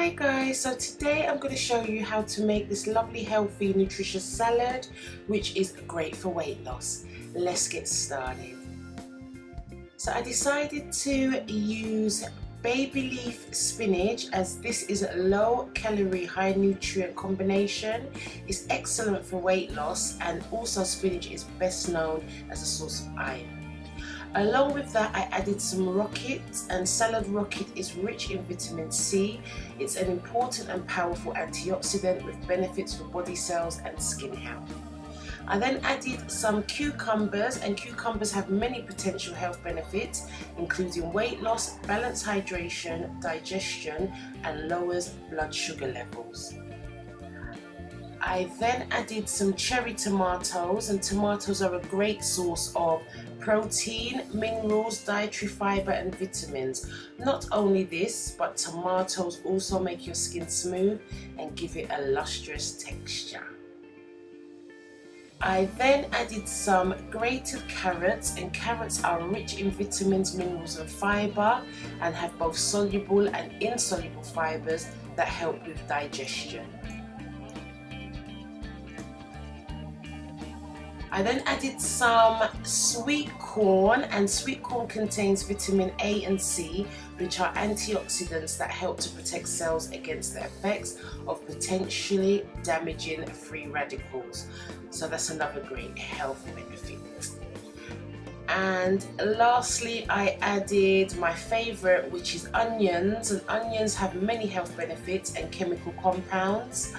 Hi guys, so today I'm going to show you how to make this lovely healthy nutritious salad which is great for weight loss. Let's get started. So I decided to use baby leaf spinach as this is a low calorie high nutrient combination. It's excellent for weight loss, and also spinach is best known as a source of iron. Along with that, I added some rocket, and salad rocket is rich in vitamin C. It's an important and powerful antioxidant with benefits for body cells and skin health. I then added some cucumbers, and cucumbers have many potential health benefits, including weight loss, balanced hydration, digestion, and lowers blood sugar levels. I then added some cherry tomatoes, and tomatoes are a great source of protein, minerals, dietary fibre and vitamins. Not only this, but tomatoes also make your skin smooth and give it a lustrous texture. I then added some grated carrots, and carrots are rich in vitamins, minerals and fibre, and have both soluble and insoluble fibres that help with digestion. I then added some sweet corn, and sweet corn contains vitamin A and C, which are antioxidants that help to protect cells against the effects of potentially damaging free radicals. So that's another great health benefit. And lastly, I added my favorite, which is onions, and onions have many health benefits and chemical compounds,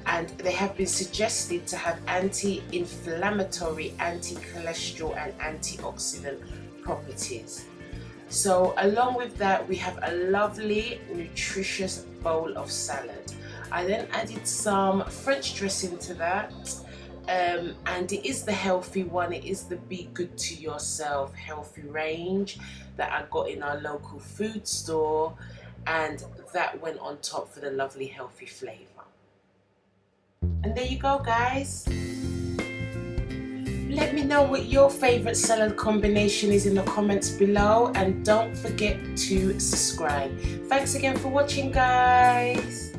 and they have been suggested to have anti-inflammatory, anti-cholesterol and antioxidant properties. So along with that, we have a lovely nutritious bowl of salad. I then added some French dressing to that, and it is the healthy one. It is the Be Good to Yourself healthy range that I got in our local food store, and that went on top for the lovely healthy flavour. And there you go guys. Let me know what your favourite salad combination is in the comments below, and don't forget to subscribe. Thanks again for watching guys.